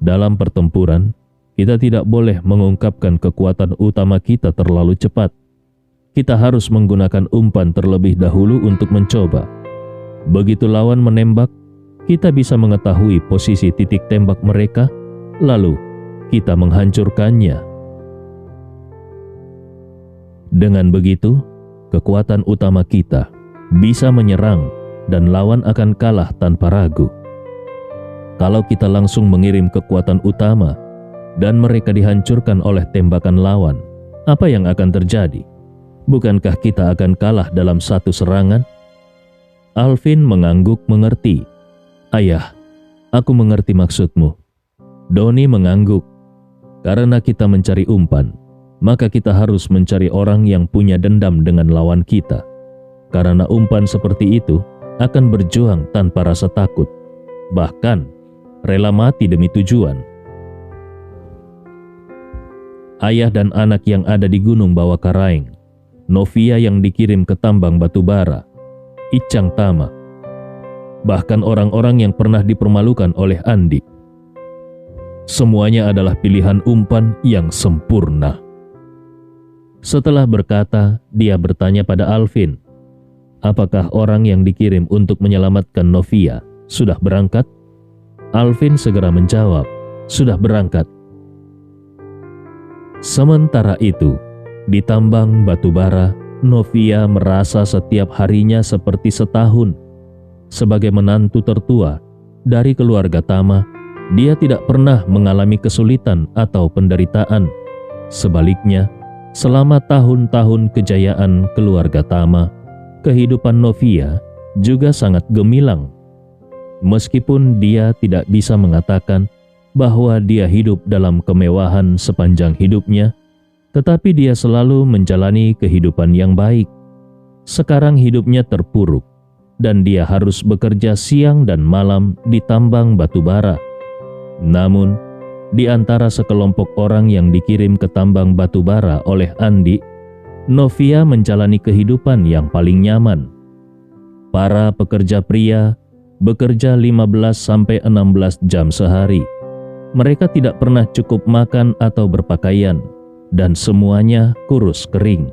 S1: "Dalam pertempuran, kita tidak boleh mengungkapkan kekuatan utama kita terlalu cepat. Kita harus menggunakan umpan terlebih dahulu untuk mencoba. Begitu lawan menembak, kita bisa mengetahui posisi titik tembak mereka, lalu kita menghancurkannya. Dengan begitu, kekuatan utama kita bisa menyerang dan lawan akan kalah tanpa ragu. Kalau kita langsung mengirim kekuatan utama dan mereka dihancurkan oleh tembakan lawan, apa yang akan terjadi? Bukankah kita akan kalah dalam satu serangan?" Alvin mengangguk mengerti. "Ayah, aku mengerti maksudmu." Doni mengangguk. "Karena kita mencari umpan, maka kita harus mencari orang yang punya dendam dengan lawan kita. Karena umpan seperti itu akan berjuang tanpa rasa takut, bahkan rela mati demi tujuan." Ayah dan anak yang ada di Gunung Bawah Karaeng, Novia yang dikirim ke tambang batu bara, Icang Tama, bahkan orang-orang yang pernah dipermalukan oleh Andi. Semuanya adalah pilihan umpan yang sempurna. Setelah berkata, dia bertanya pada Alvin, "Apakah orang yang dikirim untuk menyelamatkan Novia sudah berangkat?" Alvin segera menjawab, "Sudah berangkat." Sementara itu, di tambang batu bara, Novia merasa setiap harinya seperti setahun. Sebagai menantu tertua dari keluarga Tama, dia tidak pernah mengalami kesulitan atau penderitaan. Sebaliknya, selama tahun-tahun kejayaan keluarga Tama, kehidupan Novia juga sangat gemilang. Meskipun dia tidak bisa mengatakan bahwa dia hidup dalam kemewahan sepanjang hidupnya, tetapi dia selalu menjalani kehidupan yang baik. Sekarang hidupnya terpuruk, dan dia harus bekerja siang dan malam di tambang batu bara. Namun, di antara sekelompok orang yang dikirim ke tambang batu bara oleh Andi, Novia menjalani kehidupan yang paling nyaman. Para pekerja pria bekerja 15-16 jam sehari. Mereka tidak pernah cukup makan atau berpakaian, dan semuanya kurus kering.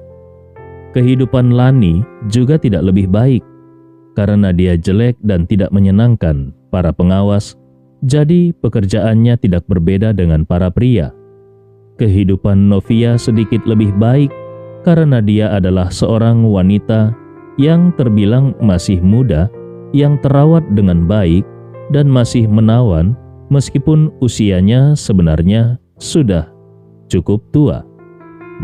S1: Kehidupan Lani juga tidak lebih baik, karena dia jelek dan tidak menyenangkan para pengawas, jadi pekerjaannya tidak berbeda dengan para pria. Kehidupan Novia sedikit lebih baik karena dia adalah seorang wanita yang terbilang masih muda, yang terawat dengan baik dan masih menawan meskipun usianya sebenarnya sudah cukup tua.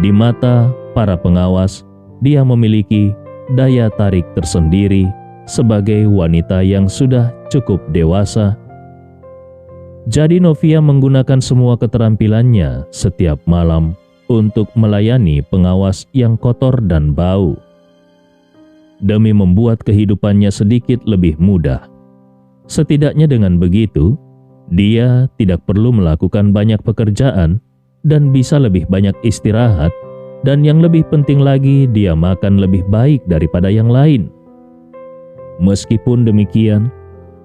S1: Di mata para pengawas, dia memiliki daya tarik tersendiri sebagai wanita yang sudah cukup dewasa. Jadi Novia menggunakan semua keterampilannya setiap malam untuk melayani pengawas yang kotor dan bau, demi membuat kehidupannya sedikit lebih mudah. Setidaknya dengan begitu, dia tidak perlu melakukan banyak pekerjaan dan bisa lebih banyak istirahat, dan yang lebih penting lagi, dia makan lebih baik daripada yang lain. Meskipun demikian,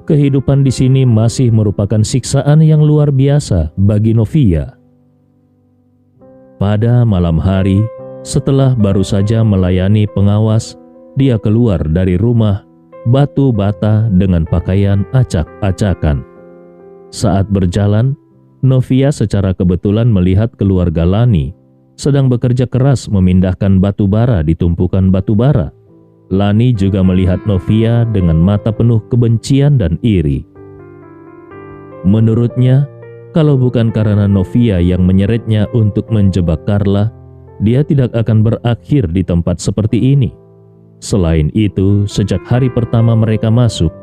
S1: kehidupan di sini masih merupakan siksaan yang luar biasa bagi Novia. Pada malam hari, setelah baru saja melayani pengawas, dia keluar dari rumah batu bata dengan pakaian acak-acakan. Saat berjalan, Novia secara kebetulan melihat keluarga Lani sedang bekerja keras memindahkan batu bara di tumpukan batu bara. Lani juga melihat Novia dengan mata penuh kebencian dan iri. Menurutnya, kalau bukan karena Novia yang menyeretnya untuk menjebak Carla, dia tidak akan berakhir di tempat seperti ini. Selain itu, sejak hari pertama mereka masuk,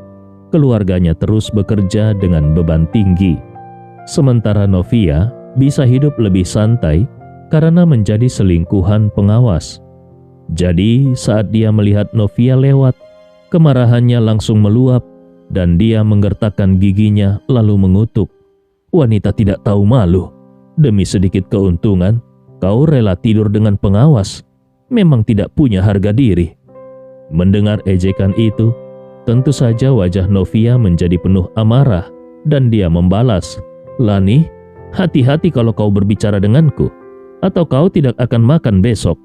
S1: keluarganya terus bekerja dengan beban tinggi. Sementara Novia bisa hidup lebih santai karena menjadi selingkuhan pengawas. Jadi saat dia melihat Novia lewat, kemarahannya langsung meluap dan dia menggertakkan giginya lalu mengutuk. Wanita tidak tahu malu, demi sedikit keuntungan, kau rela tidur dengan pengawas, memang tidak punya harga diri. Mendengar ejekan itu, tentu saja wajah Novia menjadi penuh amarah dan dia membalas, Lani, hati-hati kalau kau berbicara denganku, atau kau tidak akan makan besok.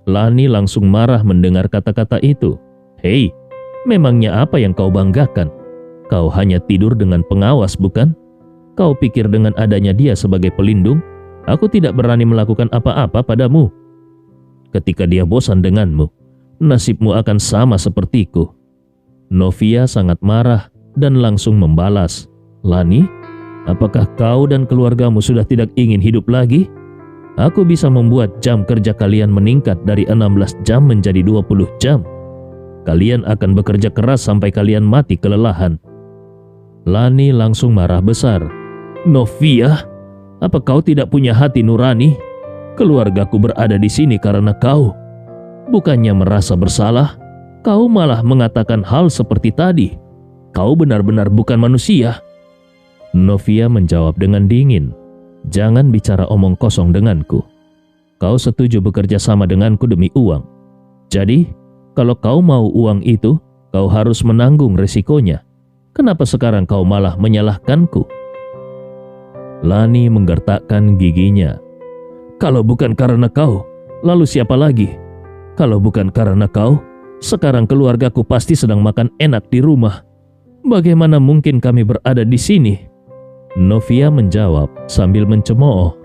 S1: Lani langsung marah mendengar kata-kata itu. Hei, memangnya apa yang kau banggakan? Kau hanya tidur dengan pengawas, bukan? Kau pikir dengan adanya dia sebagai pelindung, aku tidak berani melakukan apa-apa padamu. Ketika dia bosan denganmu, nasibmu akan sama sepertiku. Novia sangat marah dan langsung membalas, Lani, apakah kau dan keluargamu sudah tidak ingin hidup lagi? Aku bisa membuat jam kerja kalian meningkat dari 16 jam menjadi 20 jam. Kalian akan bekerja keras sampai kalian mati kelelahan. Lani langsung marah besar. Novia, apa kau tidak punya hati nurani? Keluargaku berada di sini karena kau. Bukannya merasa bersalah, kau malah mengatakan hal seperti tadi. Kau benar-benar bukan manusia. Novia menjawab dengan dingin. Jangan bicara omong kosong denganku. Kau setuju bekerja sama denganku demi uang. Jadi, kalau kau mau uang itu, kau harus menanggung resikonya. Kenapa sekarang kau malah menyalahkanku? Lani menggertakkan giginya. Kalau bukan karena kau, lalu siapa lagi? Kalau bukan karena kau, sekarang keluargaku pasti sedang makan enak di rumah. Bagaimana mungkin kami berada di sini? Novia menjawab sambil mencemooh.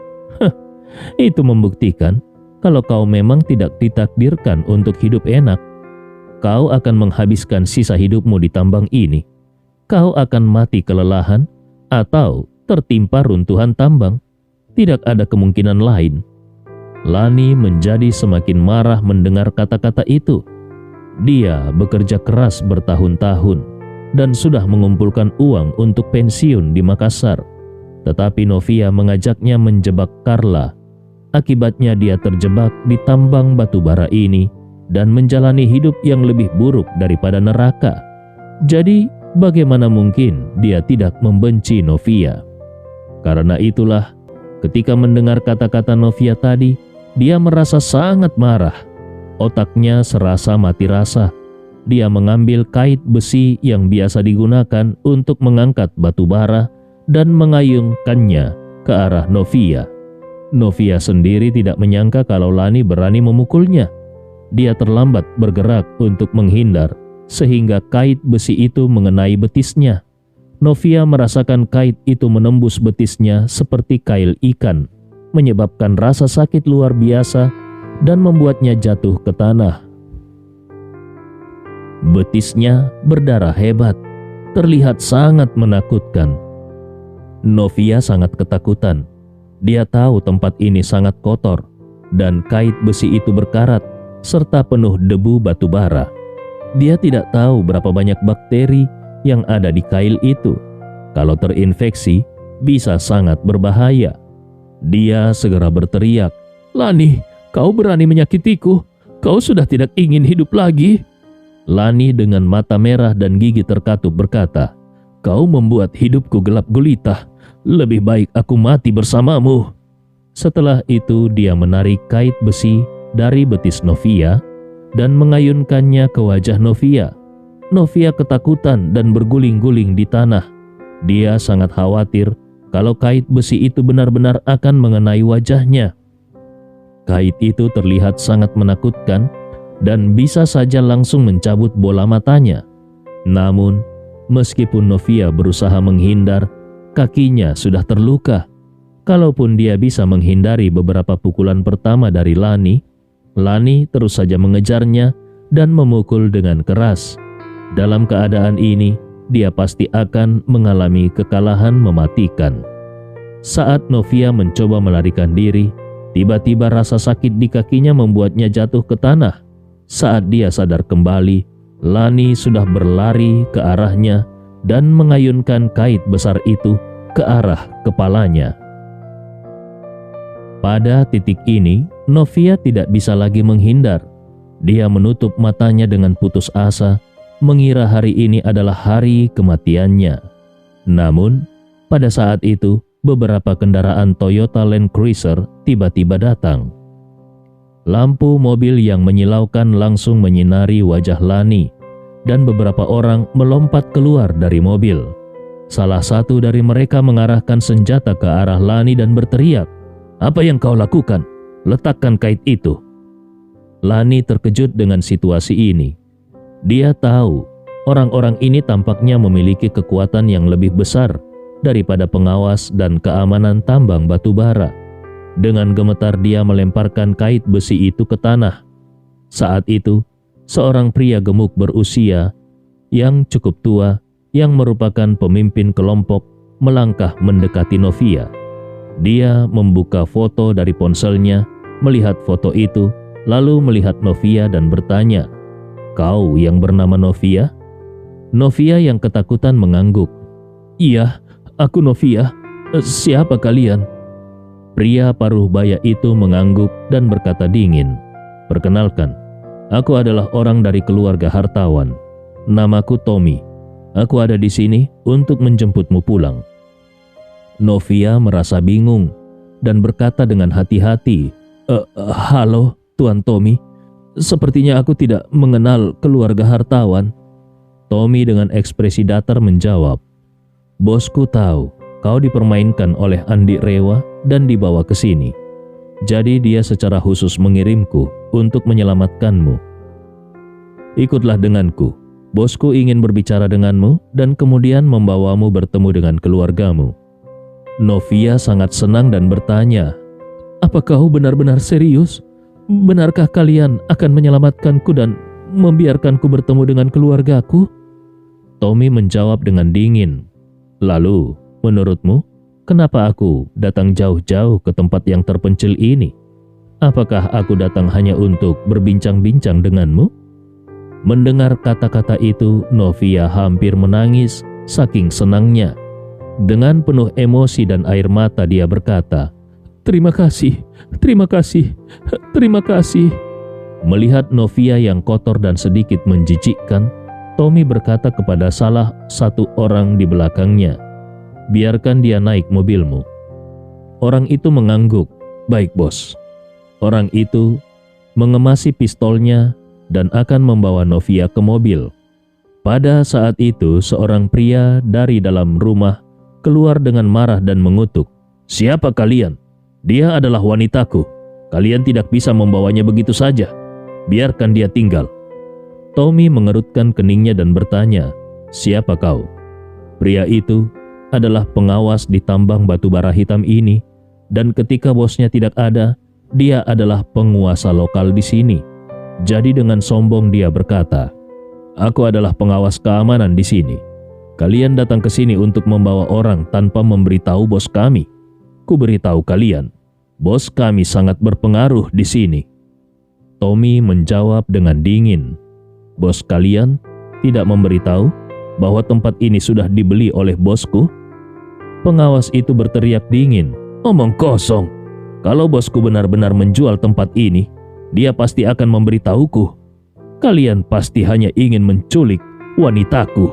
S1: Itu membuktikan kalau kau memang tidak ditakdirkan untuk hidup enak. Kau akan menghabiskan sisa hidupmu di tambang ini. Kau akan mati kelelahan atau tertimpa runtuhan tambang. Tidak ada kemungkinan lain. Lani menjadi semakin marah mendengar kata-kata itu. Dia bekerja keras bertahun-tahun dan sudah mengumpulkan uang untuk pensiun di Makassar. Tetapi Novia mengajaknya menjebak Carla. Akibatnya dia terjebak di tambang batu bara ini dan menjalani hidup yang lebih buruk daripada neraka. Jadi, bagaimana mungkin dia tidak membenci Novia? Karena itulah, ketika mendengar kata-kata Novia tadi, dia merasa sangat marah. Otaknya serasa mati rasa. Dia mengambil kait besi yang biasa digunakan untuk mengangkat batu bara dan mengayunkannya ke arah Novia. Novia sendiri tidak menyangka kalau Lani berani memukulnya. Dia terlambat bergerak untuk menghindar, sehingga kait besi itu mengenai betisnya. Novia merasakan kait itu menembus betisnya seperti kail ikan, menyebabkan rasa sakit luar biasa dan membuatnya jatuh ke tanah. Betisnya berdarah hebat, terlihat sangat menakutkan. Novia sangat ketakutan. Dia tahu tempat ini sangat kotor dan kait besi itu berkarat serta penuh debu batu bara. Dia tidak tahu berapa banyak bakteri yang ada di kail itu. Kalau terinfeksi, bisa sangat berbahaya. Dia segera berteriak, "Lani, kau berani menyakitiku? Kau sudah tidak ingin hidup lagi?" Lani dengan mata merah dan gigi terkatup berkata, "Kau membuat hidupku gelap gulita. Lebih baik aku mati bersamamu." Setelah itu dia menarik kait besi dari betis Novia dan mengayunkannya ke wajah Novia. Novia ketakutan dan berguling-guling di tanah. Dia sangat khawatir kalau kait besi itu benar-benar akan mengenai wajahnya. Kait itu terlihat sangat menakutkan dan bisa saja langsung mencabut bola matanya. Namun, meskipun Novia berusaha menghindar, kakinya sudah terluka. Kalaupun dia bisa menghindari beberapa pukulan pertama dari Lani, Lani terus saja mengejarnya dan memukul dengan keras. Dalam keadaan ini, dia pasti akan mengalami kekalahan mematikan. Saat Novia mencoba melarikan diri, tiba-tiba rasa sakit di kakinya membuatnya jatuh ke tanah. Saat dia sadar kembali, Lani sudah berlari ke arahnya dan mengayunkan kait besar itu ke arah kepalanya. Pada titik ini, Novia tidak bisa lagi menghindar. Dia menutup matanya dengan putus asa, mengira hari ini adalah hari kematiannya. Namun, pada saat itu, beberapa kendaraan Toyota Land Cruiser tiba-tiba datang. Lampu mobil yang menyilaukan langsung menyinari wajah Lani, dan beberapa orang melompat keluar dari mobil. Salah satu dari mereka mengarahkan senjata ke arah Lani dan berteriak, "Apa yang kau lakukan? Letakkan kait itu." Lani terkejut dengan situasi ini. Dia tahu orang-orang ini tampaknya memiliki kekuatan yang lebih besar daripada pengawas dan keamanan tambang batu bara. Dengan gemetar dia melemparkan kait besi itu ke tanah. Saat itu, seorang pria gemuk berusia yang cukup tua yang merupakan pemimpin kelompok melangkah mendekati Novia. Dia membuka foto dari ponselnya, melihat foto itu, lalu melihat Novia dan bertanya, "Kau yang bernama Novia?" Novia yang ketakutan mengangguk. "Iya, aku Novia. Siapa kalian?" Pria paruh baya itu mengangguk dan berkata dingin, "Perkenalkan, aku adalah orang dari keluarga hartawan. Namaku Tommy. Aku ada di sini untuk menjemputmu pulang." Novia merasa bingung dan berkata dengan hati-hati, "Halo, Tuan Tommy. Sepertinya aku tidak mengenal keluarga hartawan." Tommy dengan ekspresi datar menjawab, "Bosku tahu kau dipermainkan oleh Andi Rewa dan dibawa ke sini. Jadi dia secara khusus mengirimku untuk menyelamatkanmu. Ikutlah denganku. Bosku ingin berbicara denganmu dan kemudian membawamu bertemu dengan keluargamu." Novia sangat senang dan bertanya, "Apa kau benar-benar serius? Benarkah kalian akan menyelamatkanku dan membiarkanku bertemu dengan keluargaku?" Tommy menjawab dengan dingin, "Lalu, menurutmu, kenapa aku datang jauh-jauh ke tempat yang terpencil ini? Apakah aku datang hanya untuk berbincang-bincang denganmu?" Mendengar kata-kata itu, Novia hampir menangis saking senangnya. Dengan penuh emosi dan air mata dia berkata, "Terima kasih, terima kasih, terima kasih." Melihat Novia yang kotor dan sedikit menjijikkan, Tommy berkata kepada salah satu orang di belakangnya, "Biarkan dia naik mobilmu." Orang itu mengangguk, "Baik, bos." Orang itu mengemasi pistolnya dan akan membawa Novia ke mobil. Pada saat itu, seorang pria dari dalam rumah keluar dengan marah dan mengutuk, "Siapa kalian? Dia adalah wanitaku. Kalian tidak bisa membawanya begitu saja. Biarkan dia tinggal." Tommy mengerutkan keningnya dan bertanya, "Siapa kau?" Pria itu adalah pengawas di tambang batu bara hitam ini, dan ketika bosnya tidak ada, dia adalah penguasa lokal di sini. Jadi dengan sombong dia berkata, "Aku adalah pengawas keamanan di sini. Kalian datang ke sini untuk membawa orang tanpa memberitahu bos kami. Ku beritahu kalian, bos kami sangat berpengaruh di sini." Tommy menjawab dengan dingin, "Bos kalian tidak memberitahu bahwa tempat ini sudah dibeli oleh bosku?" Pengawas itu berteriak dingin, "Omong kosong. Kalau bosku benar-benar menjual tempat ini, dia pasti akan memberitahuku. Kalian pasti hanya ingin menculik wanitaku."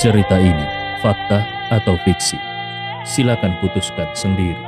S1: Cerita ini fakta atau fiksi? Silakan putuskan sendiri.